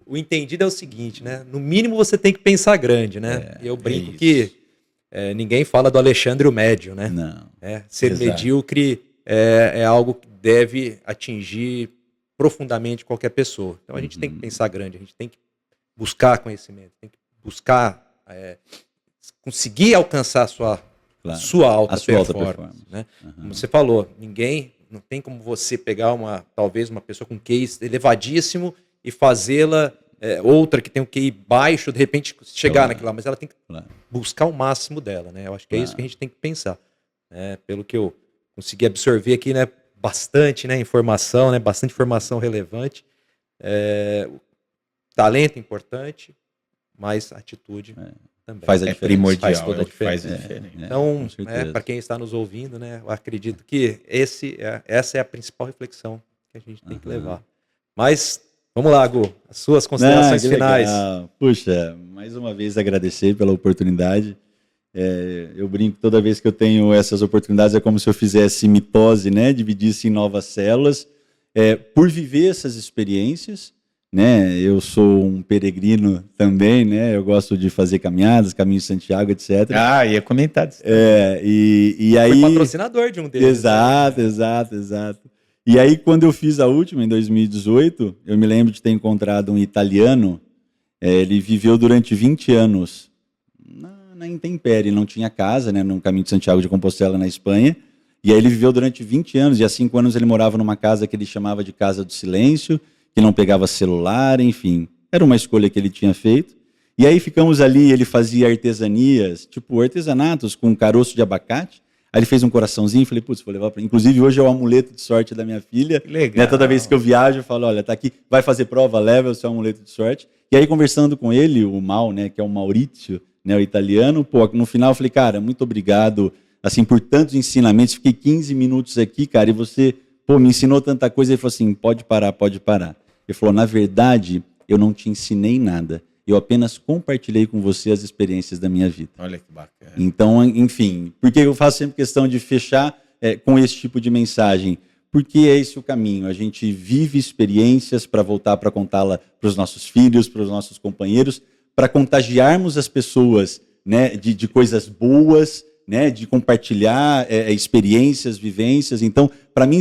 O entendido é o seguinte, né? No mínimo você tem que pensar grande, né? Eu brinco que ninguém fala do Alexandre o Médio, né? Não. Ser medíocre é algo que deve atingir profundamente qualquer pessoa. Então a gente tem que pensar grande, a gente tem que buscar conhecimento, tem que buscar conseguir alcançar a sua alta performance. Né? Como você falou, não tem como você pegar talvez uma pessoa com QI elevadíssimo e fazê-la outra que tem um QI baixo, de repente chegar naquilo lá, mas ela tem que buscar o máximo dela. Né? Eu acho que é isso que a gente tem que pensar. Pelo que eu consegui absorver aqui, né? Bastante, né, informação, né, bastante informação relevante. Talento importante, mas atitude também. Faz a diferença. Primordial, faz toda a diferença. Então, para quem está nos ouvindo, né, eu acredito que essa é a principal reflexão que a gente tem que levar. Mas, vamos lá, Gu, as suas considerações finais. Legal. Puxa, mais uma vez agradecer pela oportunidade. Eu brinco, toda vez que eu tenho essas oportunidades é como se eu fizesse mitose, né? Dividisse em novas células. Por viver essas experiências, né? Eu sou um peregrino também, né? Eu gosto de fazer caminhadas, Caminho de Santiago, etc. Ia comentar disso. E aí... Foi patrocinador de um deles. Exato. E aí, quando eu fiz a última, em 2018, eu me lembro de ter encontrado um italiano. Ele viveu durante 20 anos na intempérie, não tinha casa, né, no Caminho de Santiago de Compostela, na Espanha, e aí ele viveu durante 20 anos, e há 5 anos ele morava numa casa que ele chamava de Casa do Silêncio, que não pegava celular, enfim, era uma escolha que ele tinha feito, e aí ficamos ali, ele fazia artesanias, tipo artesanatos com caroço de abacate, aí ele fez um coraçãozinho, falei, putz, vou levar para... Inclusive hoje é o amuleto de sorte da minha filha, legal. Né, toda vez que eu viajo eu falo, olha, tá aqui, vai fazer prova, leva o seu amuleto de sorte, e aí conversando com ele, o Mal, né, que é o Maurício, né, o italiano, no final eu falei, cara, muito obrigado, assim, por tantos ensinamentos, fiquei 15 minutos aqui, cara, e você, me ensinou tanta coisa. Ele falou assim, pode parar. Ele falou, na verdade, eu não te ensinei nada, eu apenas compartilhei com você as experiências da minha vida. Olha que bacana. Então, enfim, porque eu faço sempre questão de fechar com esse tipo de mensagem, porque é esse o caminho, a gente vive experiências para voltar para contá-la para os nossos filhos, para os nossos companheiros, para contagiarmos as pessoas, né, de coisas boas, né, de compartilhar experiências, vivências. Então, para mim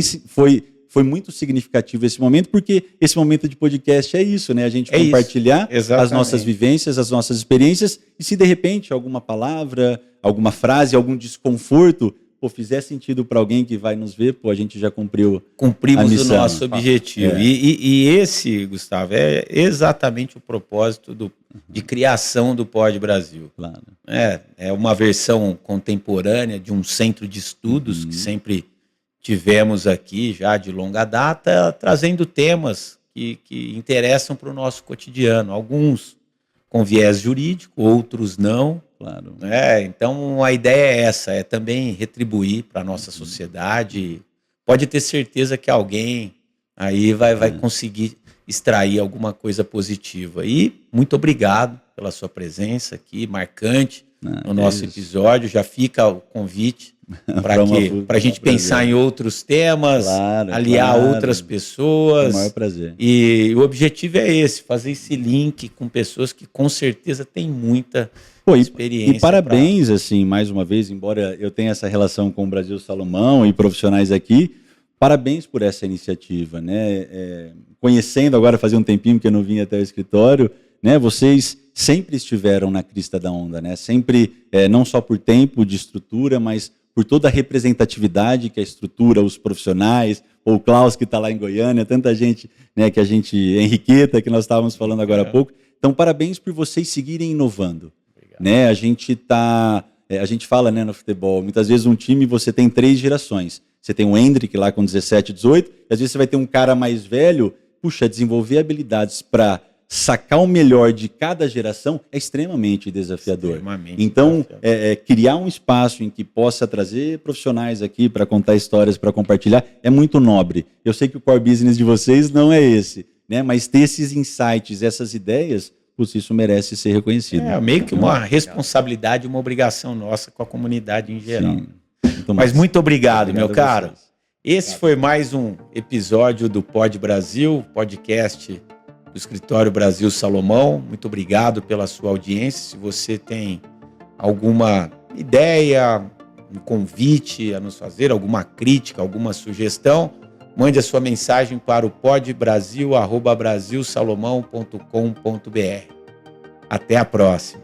foi muito significativo esse momento, porque esse momento de podcast é isso, né, a gente compartilhar as nossas vivências, as nossas experiências, e se de repente alguma palavra, alguma frase, algum desconforto fizer sentido para alguém que vai nos ver, a gente já cumprimos o nosso objetivo. E esse, Gustavo, é exatamente o propósito de criação do Pod Brasil. Claro. É uma versão contemporânea de um centro de estudos que sempre tivemos aqui já de longa data, trazendo temas que interessam para o nosso cotidiano. Alguns com viés jurídico, outros não. Claro. Então a ideia é essa, é também retribuir para a nossa sociedade. Pode ter certeza que alguém aí vai conseguir extrair alguma coisa positiva. E muito obrigado pela sua presença aqui, marcante no nosso episódio. Já fica o convite para a gente pensar em outros temas, aliar outras pessoas. É o maior prazer. E o objetivo é esse, fazer esse link com pessoas que com certeza têm muita experiência. E parabéns, assim, mais uma vez, embora eu tenha essa relação com o Brasil Salomão e profissionais aqui, parabéns por essa iniciativa, né? Conhecendo agora, fazia um tempinho que eu não vinha até o escritório, né? Vocês sempre estiveram na crista da onda, né? Sempre, não só por tempo de estrutura, mas por toda a representatividade que a estrutura, os profissionais, ou o Klaus que está lá em Goiânia, tanta gente, né, que a gente, Henriqueta, que nós estávamos falando agora há pouco. Então, parabéns por vocês seguirem inovando. Né? A gente fala, né, no futebol, muitas vezes um time você tem 3 gerações. Você tem o Hendrick lá com 17, 18, e às vezes você vai ter um cara mais velho. Puxa, desenvolver habilidades para sacar o melhor de cada geração é extremamente desafiador. Então, criar um espaço em que possa trazer profissionais aqui para contar histórias, para compartilhar, é muito nobre. Eu sei que o core business de vocês não é esse, né? Mas ter esses insights, essas ideias, isso merece ser reconhecido. Meio que uma responsabilidade, uma obrigação nossa com a comunidade em geral. Sim. Mas muito obrigado, meu caro. Esse foi mais um episódio do Pod Brasil, podcast do Escritório Brasil Salomão. Muito obrigado pela sua audiência. Se você tem alguma ideia, um convite a nos fazer, alguma crítica, alguma sugestão, mande a sua mensagem para o podbrasil@brasilsalomão.com.br. Até a próxima.